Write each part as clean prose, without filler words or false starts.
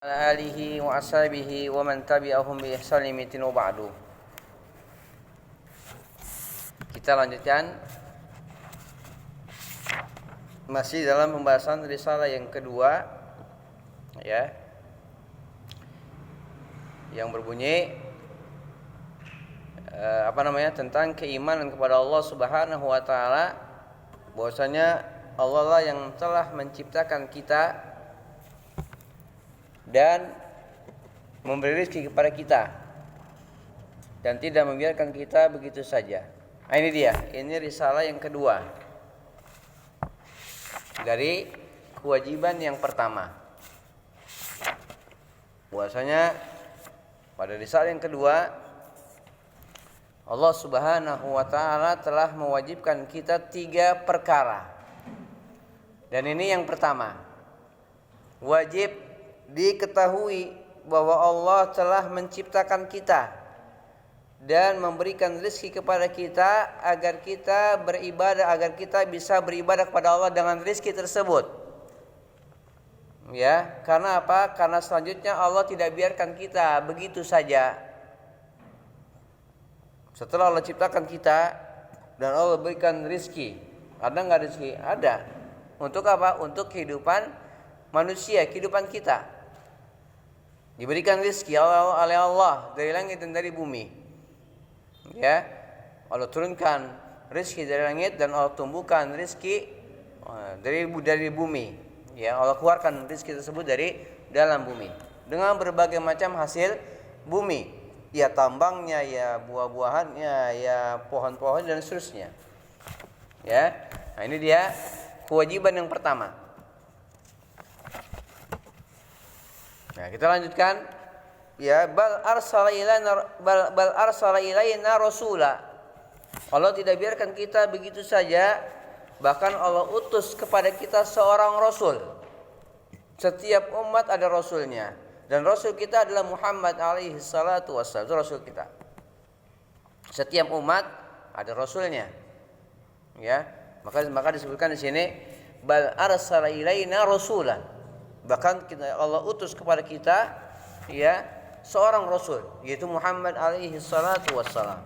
ala alihi wa ashabihi wa man tabi'ahum bi ihsanin wa ba'du. Kita lanjutkan masih dalam pembahasan risalah yang kedua, ya, yang berbunyi tentang keimanan kepada Allah Subhanahu wa taala, bahwasanya Allah lah yang telah menciptakan kita dan memberi rezeki kepada kita dan tidak membiarkan kita begitu saja. Nah, ini dia, ini risalah yang kedua dari kewajiban yang pertama. Bahwasanya pada risalah yang kedua Allah Subhanahu wa taala telah mewajibkan kita 3 perkara. Dan ini yang pertama, wajib diketahui bahwa Allah telah menciptakan kita dan memberikan rezeki kepada kita agar kita beribadah, agar kita bisa beribadah kepada Allah dengan rezeki tersebut. Ya, karena apa? Karena selanjutnya Allah tidak biarkan kita begitu saja. Setelah Allah ciptakan kita dan Allah berikan rezeki, ada nggak rezeki? Ada. Untuk apa? Untuk kehidupan manusia, kehidupan kita. Diberikan rezeki oleh Allah dari langit dan dari bumi. Ya, Allah turunkan rezeki dari langit dan Allah tumbuhkan rezeki dari bumi. Ya, Allah keluarkan rezeki tersebut dari dalam bumi dengan berbagai macam hasil bumi. Ya, tambangnya, ya buah-buahannya, ya pohon-pohon dan seterusnya. Ya, nah ini dia kewajiban yang pertama. Nah, kita lanjutkan. Ya, bal arsala ilaina rasula. Allah tidak biarkan kita begitu saja, bahkan Allah utus kepada kita seorang rasul. Setiap umat ada rasulnya, dan rasul kita adalah Muhammad alaihi salatu wassalam. Itu rasul kita. Setiap umat ada rasulnya. Ya, maka disebutkan di sini bal arsala ilaina rasulan. Bahkan Allah utus kepada kita, ya, seorang rasul, yaitu Muhammad alaihi salatu wassalam.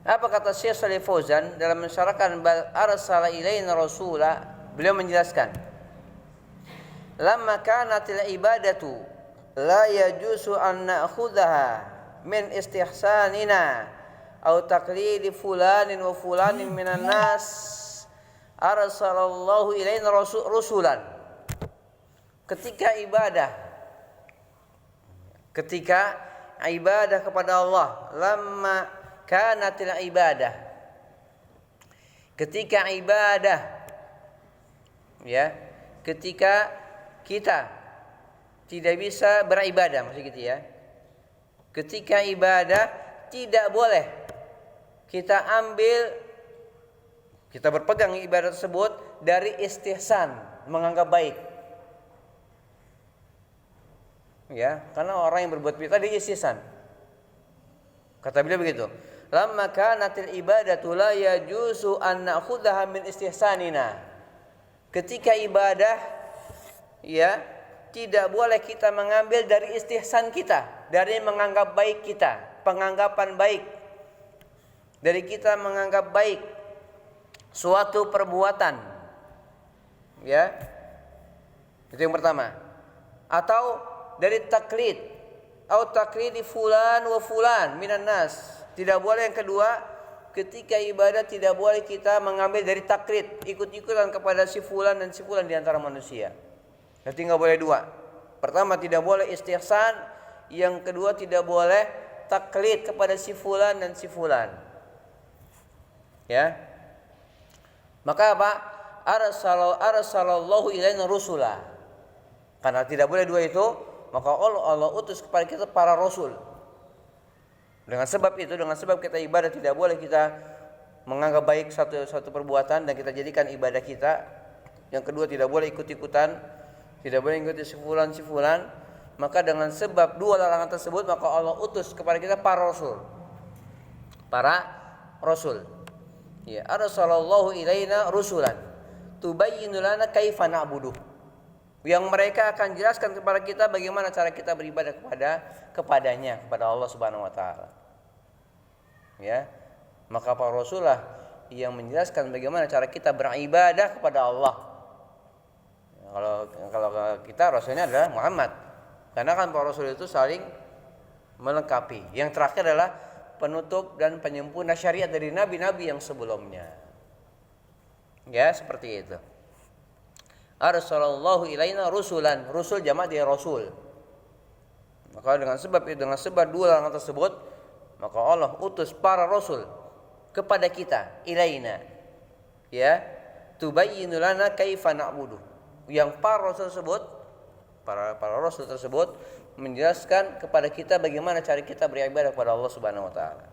Apa kata Syekh Shalih Fauzan dalam mensyarahkan bal arsala ilaina rasula? Beliau menjelaskan, lamma kanatil ibadatu la yajuzu an na'khudhaha min istihsanina aw taqlidi fulanin wa fulanin minan nas arsalallahu ilaina rusulan. Ketika ibadah kepada Allah, lamma kanatil ibadah, ketika ibadah, ya, ketika kita tidak bisa beribadah, maksud gitu ya. Ketika ibadah tidak boleh kita berpegang ibadah tersebut dari istihsan, menganggap baik. Ya, karena orang yang berbuat bid'ah dia istihsan. Kata beliau begitu. Lamma kanatil ibadatu la yajuzu an na'khudhaha min istihsanina. Ketika ibadah, ya, tidak boleh kita mengambil dari istihsan kita, dari menganggap baik kita, penganggapan baik. Dari kita menganggap baik suatu perbuatan, ya, itu yang pertama. Atau dari taklid, atau taklidi fulan wa fulan minan nas. Tidak boleh yang kedua, ketika ibadah tidak boleh kita mengambil dari taklid, ikut-ikutan kepada si fulan dan si fulan di antara manusia. Berarti nggak boleh dua. Pertama, tidak boleh istihsan. Yang kedua, tidak boleh taklid kepada si fulan dan si fulan. Ya. Maka apa? Arsalallahu ilaina rusula. Karena tidak boleh dua itu, maka Allah utus kepada kita para rasul. Dengan sebab kita ibadah tidak boleh kita menganggap baik satu perbuatan dan kita jadikan ibadah kita. Yang kedua, tidak boleh ikut-ikutan, tidak boleh ikuti si fulan. Maka dengan sebab dua larangan tersebut, maka Allah utus kepada kita para rasul. Ya, arsalallahu ilaina rusulan tubayyinu lana kaifa na'budu. yang mereka akan jelaskan kepada kita bagaimana cara kita beribadah kepadanya, kepada Allah Subhanahu wa taala. Ya. Maka para rasulullah yang menjelaskan bagaimana cara kita beribadah kepada Allah. Kalau kita rasulnya adalah Muhammad. Karena kan para rasul itu saling melengkapi. Yang terakhir adalah penutup dan penyempurna syariat dari nabi-nabi yang sebelumnya. Ya, seperti itu. Arsalallahu ilaina rusulan. Rusul jamak dari rasul. Maka dengan sebab dua larangan tersebut, maka Allah utus para rasul kepada kita, ilaina. Ya, tubayyinu lana kaifa na'budu. Yang para rasul tersebut menjelaskan kepada kita bagaimana cara kita beribadah kepada Allah Subhanahu wa taala.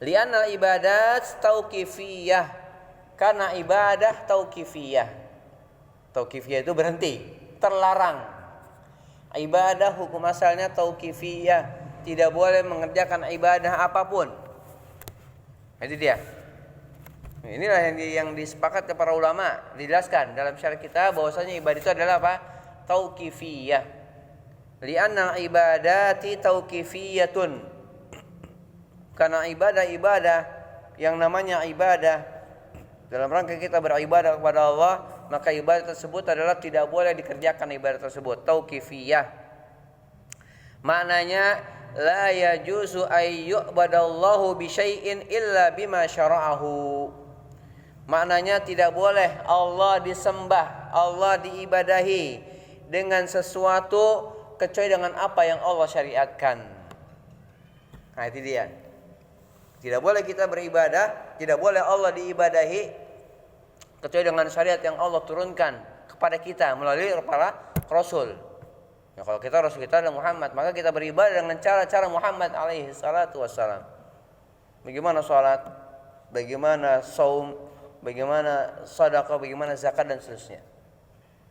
Li'anna ibadat tauqifiyah. Karena ibadah tauqifiyah. Tauqifiyah itu berhenti, terlarang. Ibadah hukum asalnya tauqifiyah, tidak boleh mengerjakan ibadah apapun. Itu dia. Inilah yang disepakati para ulama, dijelaskan dalam syariat kita bahwasanya ibadah itu adalah apa? Tauqifiyah. Li'anna ibadati tauqifiyatun. Karena ibadah yang namanya ibadah dalam rangka kita beribadah kepada Allah, maka ibadah tersebut adalah tidak boleh dikerjakan ibadah tersebut tauqifiyah. Maknanya la yajuzu ay yu'badallahu bi syai'in illa bima syara'ahu. Maknanya tidak boleh Allah disembah, Allah diibadahi dengan sesuatu kecuali dengan apa yang Allah syariatkan. Nah, itu dia. Tidak boleh kita beribadah, tidak boleh Allah diibadahi kecuali dengan syariat yang Allah turunkan kepada kita melalui para rasul. Ya, kalau rasul kita adalah Muhammad, maka kita beribadah dengan cara-cara Muhammad alaihi salatu wassalam. Bagaimana salat, bagaimana saum, bagaimana sedekah, bagaimana zakat dan seterusnya.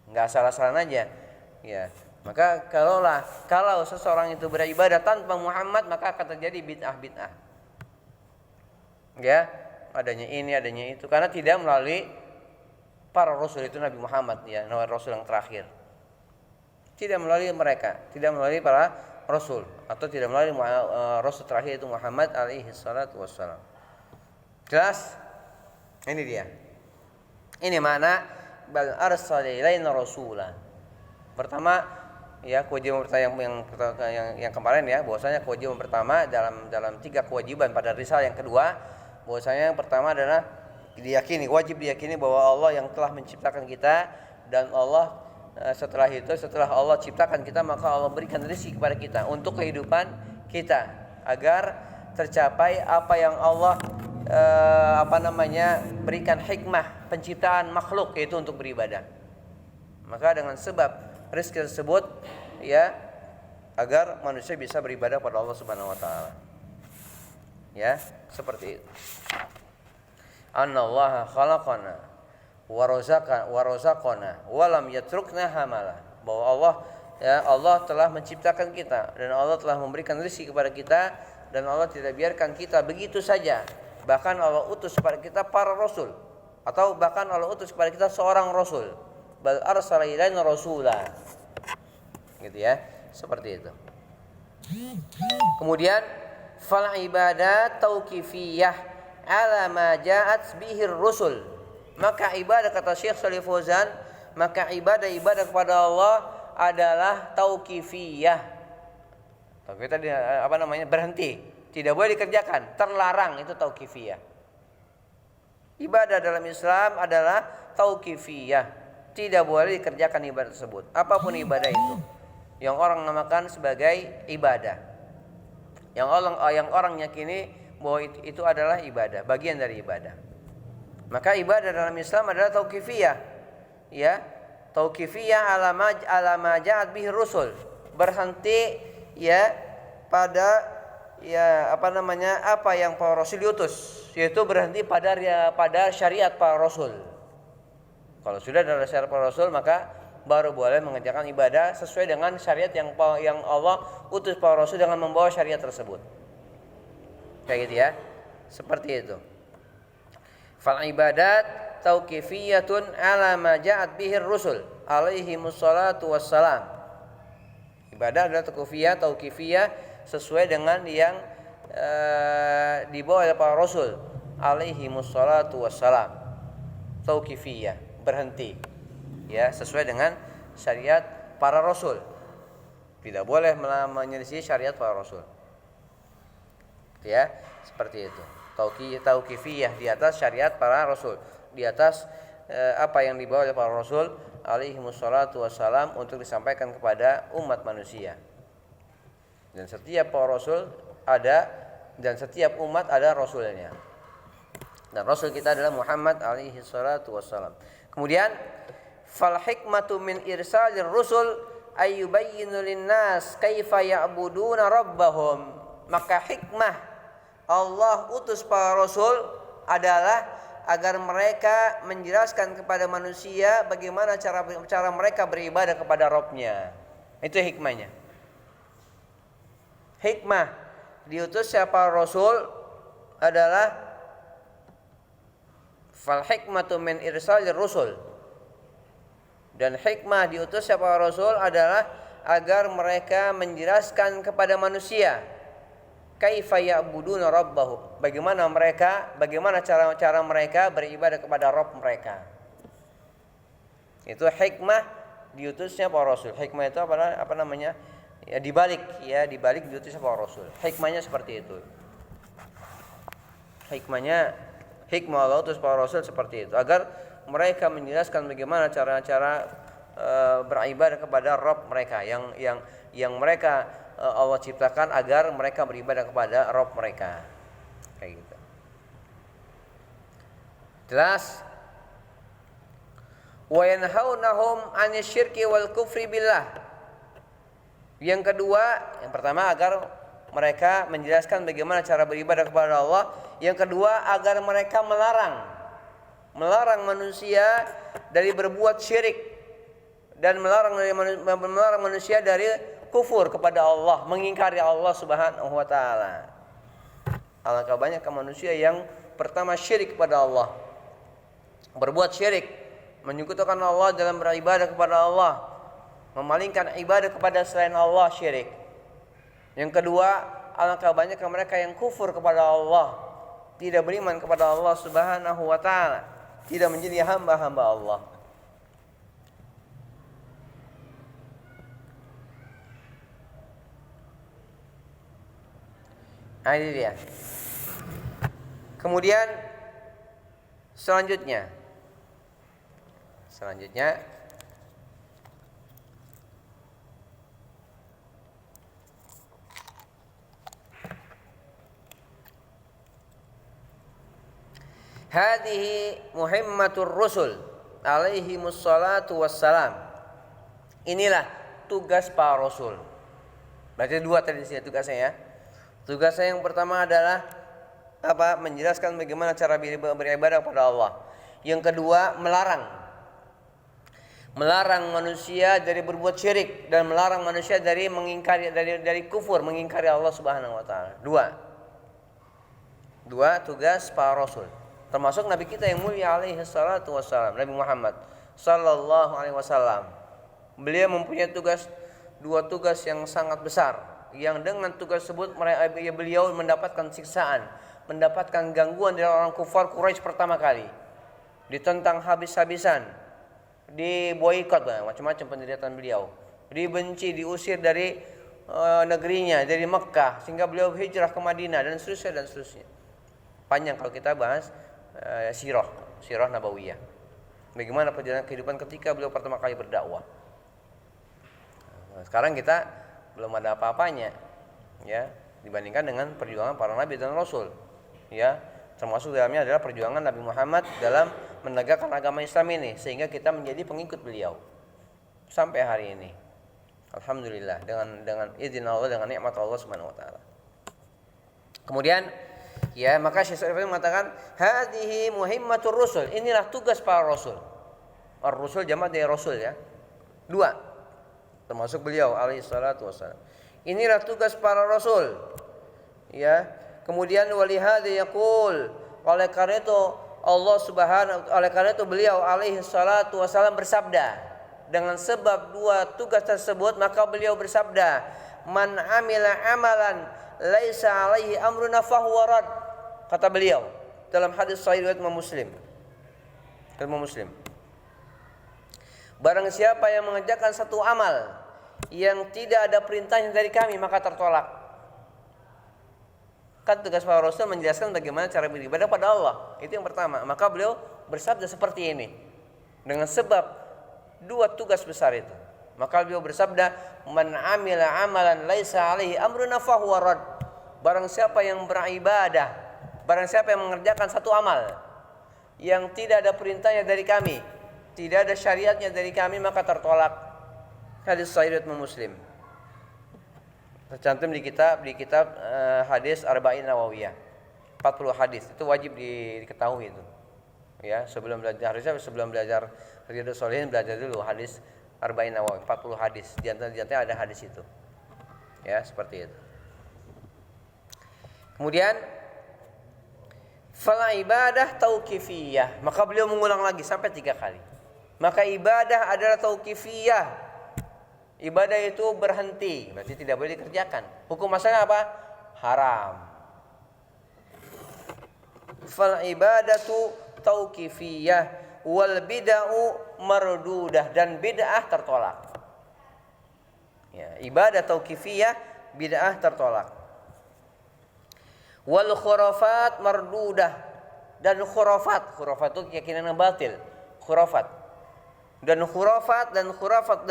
Enggak asal-asalan aja. Ya. Maka kalau seseorang itu beribadah tanpa Muhammad, maka akan terjadi bid'ah. Ya, adanya ini, adanya itu, karena tidak melalui para rasul itu Nabi Muhammad, ya, Nabi Rasul yang terakhir. Tidak melalui mereka, tidak melalui para rasul, atau tidak melalui rasul terakhir itu Muhammad alaihi salatu wassalam. Jelas? Ini dia. Ini makna bal arsala ilaina rasulan. Pertama, ya, kewajiban yang kemarin, ya, bahwasanya kewajiban pertama dalam 3 kewajiban pada risalah yang kedua, bahwasanya yang pertama adalah wajib diyakini bahwa Allah yang telah menciptakan kita, dan Allah setelah Allah ciptakan kita, maka Allah berikan rezeki kepada kita untuk kehidupan kita agar tercapai apa yang Allah berikan hikmah penciptaan makhluk, yaitu untuk beribadah. Maka dengan sebab rezeki tersebut, ya, agar manusia bisa beribadah pada Allah Subhanahu wa taala. Ya, seperti itu. Annallaha khalaqana wa razaqana wa lam yatrukna hamala. Bahwa Allah telah menciptakan kita, dan Allah telah memberikan rezeki kepada kita, dan Allah tidak biarkan kita begitu saja. Bahkan Allah utus kepada kita para rasul, atau bahkan Allah utus kepada kita seorang rasul. Bal arsala ilaina rasula. Gitu ya, seperti itu. Kemudian fal ibadat tauqifiyah ala ma ja'at bihir rusul. Maka ibadah, kata Syekh Shalih Fauzan, maka ibadah kepada Allah adalah tauqifiyah. Tapi tadi berhenti, tidak boleh dikerjakan, terlarang, itu tauqifiyah. Ibadah dalam Islam adalah tauqifiyah, tidak boleh dikerjakan ibadah tersebut, apapun ibadah itu yang orang namakan sebagai ibadah. Yang orang yakini bahwa itu adalah ibadah, bagian dari ibadah. Maka ibadah dalam Islam adalah tauqifiyah. Ya, tauqifiyah ala ma ja'at bihi rusul. Berhenti, ya, pada, ya, apa yang para rasul diutus, yaitu berhenti pada syariat para rasul. Kalau sudah ada syariat para rasul, maka baru boleh mengerjakan ibadah sesuai dengan syariat yang Allah utus para rasul dengan membawa syariat tersebut. Kayak gitu, ya. Seperti itu. Fal ibadat tauqifiyatun ala ma ja'at bihir rusul. alaihi wassalatu wassalam. Ibadah adalah tauqifiyah sesuai dengan yang dibawa oleh para rasul alaihi wassalatu wassalam. Tauqifiyah, berhenti. Ya, sesuai dengan syariat para rasul. Tidak boleh menyelisih syariat para rasul. Ya, seperti itu. Tauqifiyah di atas syariat para rasul, di atas apa yang dibawa oleh para rasul alaihi wassalatu wassalam untuk disampaikan kepada umat manusia. Dan setiap para rasul ada, dan setiap umat ada rasulnya. Dan rasul kita adalah Muhammad alaihi salatu wassalam. Kemudian fal hikmatu min irsalir rusul ayyubayyinu linnas kaifa ya'buduna rabbahum. Maka hikmah Allah utus para rasul adalah agar mereka menjelaskan kepada manusia bagaimana cara mereka beribadah kepada Rabb-nya. Itu hikmahnya. Hikmah diutusnya para rasul adalah fal hikmatu min irsalir rusul. Dan hikmah diutusnya para rasul adalah agar mereka menjelaskan kepada manusia kaifa ya'buduna rabbahum, bagaimana cara mereka beribadah kepada Rabb mereka. Itu hikmah diutusnya para rasul. Hikmah itu apa namanya? Ya dibalik diutusnya para rasul. Hikmahnya seperti itu. Hikmah Allah utus para rasul seperti itu agar mereka menjelaskan bagaimana cara-cara beribadah kepada Rabb mereka yang mereka Allah ciptakan agar mereka beribadah kepada Rabb mereka. Kayak gitu. Jelas? Wa yanhaunahum 'anil syirki wal kufri billah. Yang kedua, yang pertama agar mereka menjelaskan bagaimana cara beribadah kepada Allah. Yang kedua agar mereka melarang manusia dari berbuat syirik dan melarang manusia dari kufur kepada Allah, mengingkari Allah Subhanahu wa taala. Alangkah banyak manusia yang pertama syirik kepada Allah. Berbuat syirik, menyekutukan Allah dalam beribadah kepada Allah, memalingkan ibadah kepada selain Allah, syirik. Yang kedua, alangkah banyak mereka yang kufur kepada Allah, tidak beriman kepada Allah Subhanahu wa taala, tidak menjadi hamba-hamba Allah. Ini dia. Kemudian selanjutnya hadhihi muhimmatur rusul alaihi wassalatu wassalam. Inilah tugas para rasul. Berarti dua tadi sini tugasnya ya. Tugasnya yang pertama adalah apa? Menjelaskan bagaimana cara beribadah kepada Allah. Yang kedua, melarang manusia dari berbuat syirik dan melarang manusia dari dari kufur, mengingkari Allah Subhanahu wa taala. Dua tugas para rasul. Termasuk nabi kita yang mulia alaihi salatu wassalam, Nabi Muhammad sallallahu alaihi wasallam. Beliau mempunyai dua tugas yang sangat besar. Yang dengan tugas tersebut beliau mendapatkan siksaan, mendapatkan gangguan dari orang kufar Quraisy pertama kali, ditentang habis-habisan, diboikot, macam-macam penderitaan beliau, dibenci, diusir dari negerinya, dari Mekah, sehingga beliau hijrah ke Madinah dan seterusnya. Panjang kalau kita bahas sirah nabawiyah, bagaimana perjalanan kehidupan ketika beliau pertama kali berdakwah. Sekarang kita belum ada apa-apanya ya dibandingkan dengan perjuangan para nabi dan rasul ya, termasuk dalamnya adalah perjuangan Nabi Muhammad dalam menegakkan agama Islam ini sehingga kita menjadi pengikut beliau sampai hari ini. Alhamdulillah dengan izin Allah, dengan nikmat Allah Subhanahu wa taala. Kemudian ya, maka Syekh Sa'id mengatakan hadhihi muhimmatur rusul. Inilah tugas para rasul. Ar-rusul jamak dari rasul ya. Dua. Termasuk beliau alaihi salatu wassalam. Inilah tugas para rasul. Ya. Kemudian walihada yaqul, oleh karena itu beliau alaihi salatu wassalam bersabda dengan sebab dua tugas tersebut, maka beliau bersabda, man amila amalan laisa alaihi amruna fahuwa rad. Kata beliau dalam hadis sahih riwayat Muslim. Muslim. Barang siapa yang mengerjakan satu amal yang tidak ada perintahnya dari kami, maka tertolak. Kan tugas para rasul menjelaskan bagaimana cara beribadah pada Allah. Itu yang pertama. Maka beliau bersabda seperti ini dengan sebab dua tugas besar itu. Maka beliau bersabda, man amila amalan laisa alaihi amruna fahuwa rad. Barang siapa yang beribadah, barang siapa yang mengerjakan satu amal yang tidak ada perintahnya dari kami, tidak ada syariatnya dari kami, maka tertolak. Hadis sahih riwayat Muslim. Tercantum di kitab hadis Arba'in Nawawiyah. 40 hadis itu wajib diketahui itu. Ya, sebelum belajar Riyadhus Shalihin, belajar dulu hadis Arba'in Nawawiyah, 40 hadis. Di antara ada hadis itu. Ya, seperti itu. Kemudian fala ibadah tauqifiyah, maka beliau mengulang lagi sampai 3 kali. Maka ibadah adalah tauqifiyah. Ibadah itu berhenti, berarti tidak boleh dikerjakan. Hukum asalnya apa? Haram. Fal ibadatu tauqifiyah wal bid'u mardudah, dan bid'ah tertolak. Ya, ibadah tauqifiyah, bid'ah tertolak. Wal khurafat mardudah, dan khurafat itu keyakinan yang batil, khurafat dan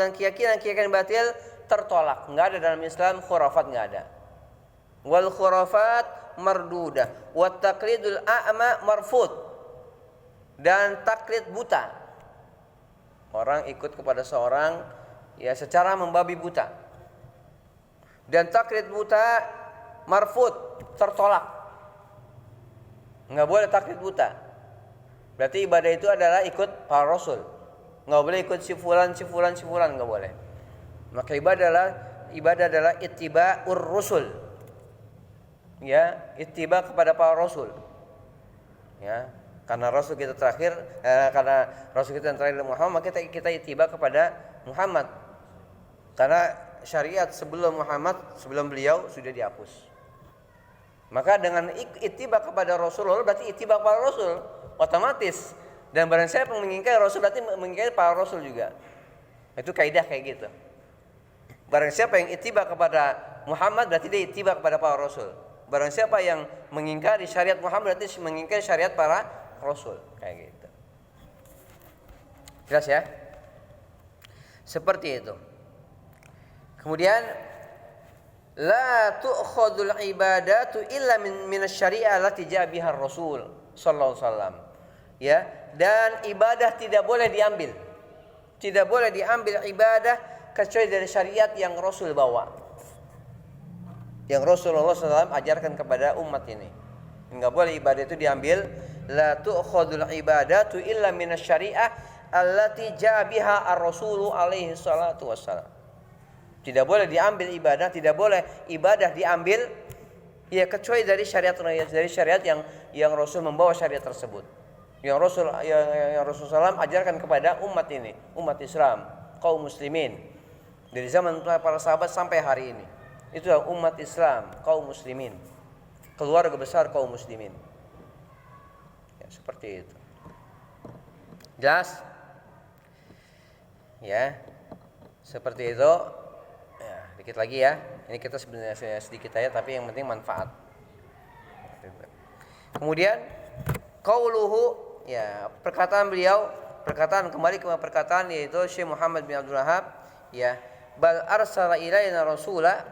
keyakinan batil tertolak. Enggak ada dalam Islam khurafat, enggak ada. Wal khurafat mardudah wat taqlidul a'ma marfud, dan taklid buta, orang ikut kepada seorang ya secara membabi buta, dan taklid buta marfud, tertolak. Enggak boleh taklid buta. Berarti ibadah itu adalah ikut para rasul. Enggak boleh ikut si fulan, enggak boleh. Maka ibadah adalah ittiba'ur rusul. Ya, ittiba kepada para rasul. Ya, karena rasul kita terakhir karena rasul kita yang terakhir Muhammad, maka kita ittiba kepada Muhammad. Karena syariat sebelum Muhammad, sebelum beliau sudah dihapus. Maka dengan ittiba kepada Rasulullah berarti ittiba kepada Rasul otomatis. Dan barang siapa yang mengingkari Rasul berarti mengingkari para Rasul juga. Itu kaidah kayak gitu. Barang siapa yang ittiba kepada Muhammad berarti dia ittiba kepada para Rasul. Barang siapa yang mengingkari syariat Muhammad berarti mengingkari syariat para Rasul, kayak gitu. Jelas ya? Seperti itu. Kemudian la tu'khadul ibadatu illa min asy-syari'ah allati ja'a biha Rasul sallallahu alaihi wasallam. Ya, dan ibadah tidak boleh diambil. Tidak boleh diambil ibadah kecuali dari syariat yang Rasul bawa. Yang Rasulullah SAW ajarkan kepada umat ini. Enggak boleh ibadah itu diambil. La tu'khadul ibadatu illa min asy-syari'ah allati ja'a biha ar-Rasul alaihi salatu wassalam. Tidak boleh diambil ibadah, tidak boleh ibadah diambil ya kecuali dari syariat yang Rasul membawa syariat tersebut. Yang Rasul SAW ajarkan kepada umat ini, umat Islam, kaum muslimin. Dari zaman para sahabat sampai hari ini. Itulah umat Islam, kaum muslimin. Keluarga besar kaum muslimin. Ya, seperti itu. Jelas? Ya. Seperti itu. Dikit lagi ya. Ini kita sebenarnya sedikit aja tapi yang penting manfaat. Kemudian qauluhu, ya, perkataan beliau, kembali ke perkataan yaitu Syekh Muhammad bin Abdul Wahhab, ya, bal arsala ilaina rasula,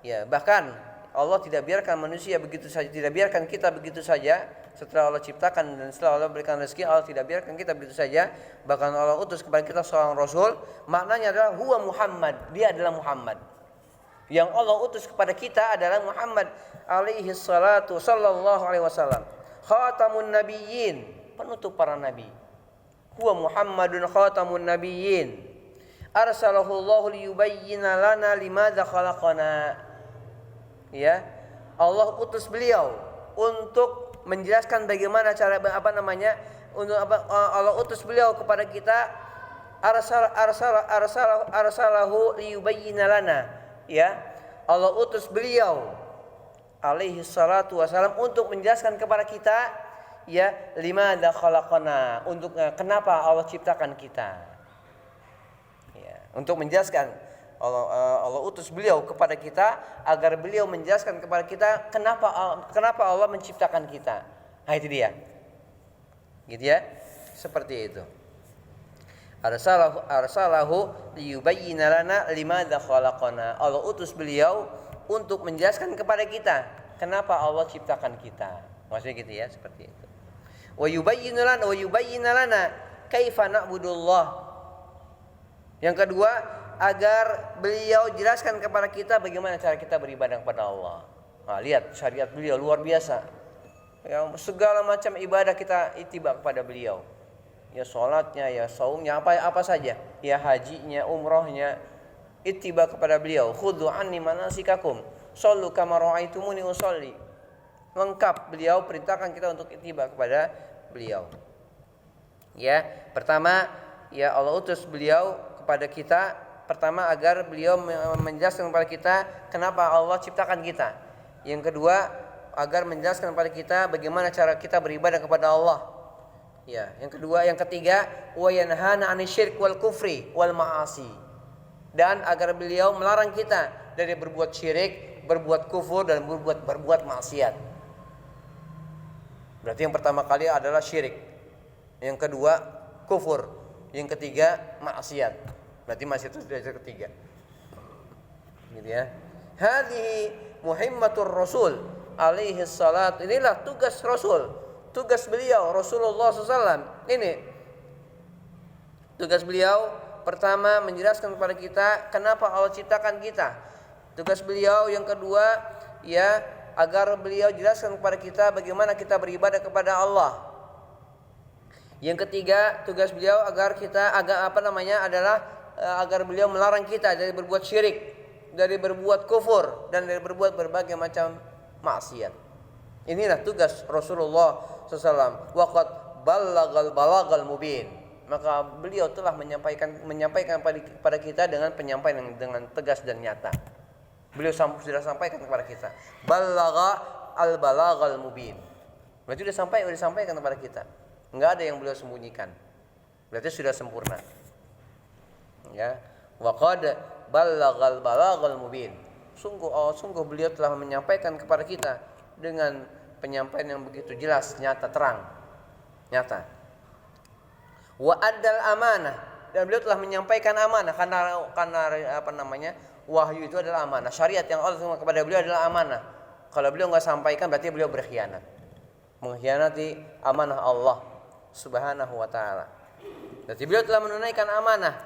ya, bahkan Allah tidak biarkan manusia begitu saja, tidak biarkan kita begitu saja setelah Allah ciptakan dan setelah Allah berikan rezeki, Allah tidak biarkan kita begitu saja, bahkan Allah utus kepada kita seorang rasul. Maknanya adalah huwa Muhammad, dia adalah Muhammad. Yang Allah utus kepada kita adalah Muhammad alaihi salatu sallallahu alaihi wasallam. Khatamun nabiyyin, penutup para nabi. Huwa Muhammadun khatamun nabiyyin. Arsalahu Allah liyubayyina lana limadza khalaqana. Ya, Allah utus beliau untuk menjelaskan bagaimana cara Allah utus beliau kepada kita arsalahu liyubayyina lana, ya. Allah utus beliau alaihi salatu wasalam untuk menjelaskan kepada kita, ya, limadza khalaqana, untuk kenapa Allah ciptakan kita. Ya, untuk menjelaskan Allah utus beliau kepada kita agar beliau menjelaskan kepada kita kenapa Allah menciptakan kita. Nah, itu dia. Gitu ya. Seperti itu. Arsalahu liyubayyina lana limadza khalaqana. Allah utus beliau untuk menjelaskan kepada kita kenapa Allah ciptakan kita. Maksudnya gitu ya, seperti itu. Wa yubayyina lana kaifa na'budullah. Yang kedua, agar beliau jelaskan kepada kita bagaimana cara kita beribadah kepada Allah. Nah, lihat syariat beliau luar biasa. Yang segala macam ibadah kita ittiba kepada beliau. Ya sholatnya, ya saumnya, apa saja, ya hajinya, umrohnya, ittiba kepada beliau. Khudhu anni manasikakum, shollu kama ra'aitumuni usolli. Lengkap, beliau perintahkan kita untuk ittiba kepada beliau. Ya, pertama, ya Allah utus beliau kepada kita, pertama agar beliau menjelaskan kepada kita kenapa Allah ciptakan kita. Yang kedua, agar menjelaskan kepada kita bagaimana cara kita beribadah kepada Allah. Ya, yang kedua, yang ketiga, wa yanhana 'anil wal kufri wal ma'asi. Dan agar beliau melarang kita dari berbuat syirik, berbuat kufur dan berbuat maksiat. Berarti yang pertama kali adalah syirik. Yang kedua, kufur. Yang ketiga, maksiat. Berarti maksiat itu sudah ketiga. Gitu ya. Hadhihi muhimmatur rasul alaihi salat. Inilah tugas Rasul. Tugas beliau Rasulullah SAW. Ini tugas beliau. Pertama, menjelaskan kepada kita kenapa Allah ciptakan kita. Tugas beliau yang kedua, ya, agar beliau jelaskan kepada kita bagaimana kita beribadah kepada Allah. Yang ketiga, tugas beliau agar beliau melarang kita dari berbuat syirik, dari berbuat kufur, dan dari berbuat berbagai macam maksiat. Inilah tugas Rasulullah SAW. Waqad balagal mubin. Maka beliau telah menyampaikan kepada kita dengan penyampaian dengan tegas dan nyata. Beliau sudah sampaikan kepada kita. Balagal mubin. Berarti sudah disampaikan kepada kita. Enggak ada yang beliau sembunyikan. Berarti sudah sempurna. Ya. Waqad balagal mubin. Sungguh beliau telah menyampaikan kepada kita dengan penyampaian yang begitu jelas, nyata, terang, nyata. Wa addal amanah, dan beliau telah menyampaikan amanah karena wahyu itu adalah amanah. Syariat yang Allah berikan kepada beliau adalah amanah. Kalau beliau enggak sampaikan berarti beliau berkhianat. Mengkhianati amanah Allah Subhanahu wa taala. Jadi beliau telah menunaikan amanah.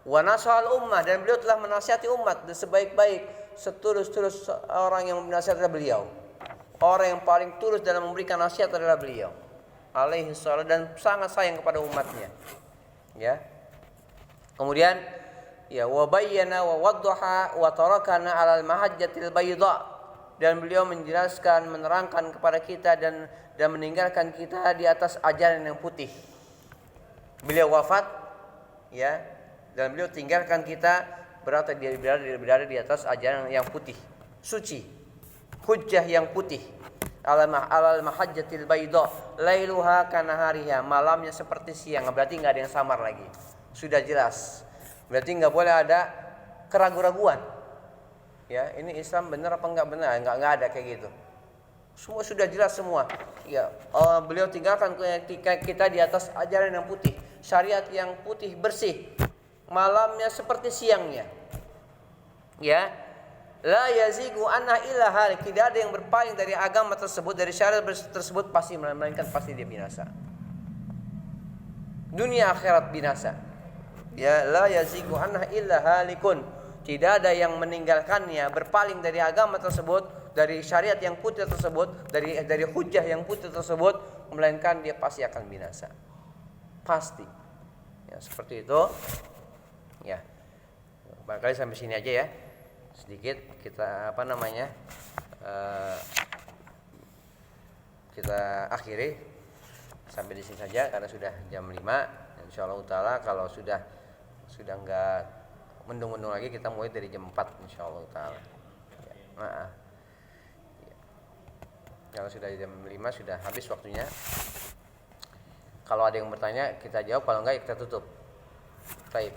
Wa nasahal ummah, dan beliau telah menasihati umat sebaik-baik, setulus-tulus orang yang menasihati adalah beliau. Orang yang paling tulus dalam memberikan nasihat adalah beliau alaihi salam, dan sangat sayang kepada umatnya. Ya. Kemudian, ya, wa bayyana wa waddaha wa tarakana 'alal mahajjatil bayda, dan beliau menjelaskan, menerangkan kepada kita dan meninggalkan kita di atas ajaran yang putih. Beliau wafat, ya, dan beliau tinggalkan kita berada di atas ajaran yang putih, suci. Hujjah yang putih, alal mahajjatil bayda, lailuha kanahariha, malamnya seperti siang. Berarti enggak ada yang samar lagi. Sudah jelas. Berarti enggak boleh ada keraguan-raguan. Ya, ini Islam benar apa enggak benar? Enggak ada kayak gitu. Semua sudah jelas semua. Ya, beliau tinggalkan kita di atas ajaran yang putih, syariat yang putih bersih. Malamnya seperti siangnya. Ya. La yazigu anha illa halik, tidak ada yang berpaling dari agama tersebut, dari syariat tersebut, melainkan pasti dia binasa. Dunia akhirat binasa. Ya, la yazigu anha illa halikun. Tidak ada yang meninggalkannya, berpaling dari agama tersebut, dari syariat yang putih tersebut, dari hujjah yang putih tersebut, melainkan dia pasti akan binasa. Pasti. Ya, seperti itu. Ya. Barangkali sampai sini aja ya. Sedikit kita kita akhiri sampai di sini saja karena sudah jam 5. Insyaallah taala kalau sudah sudah enggak mendung-mendung lagi, kita mulai dari jam 4 insyaallah taala. Ya. Kalau sudah jam 5 sudah habis waktunya. Kalau ada yang bertanya kita jawab, kalau enggak kita tutup. Baik.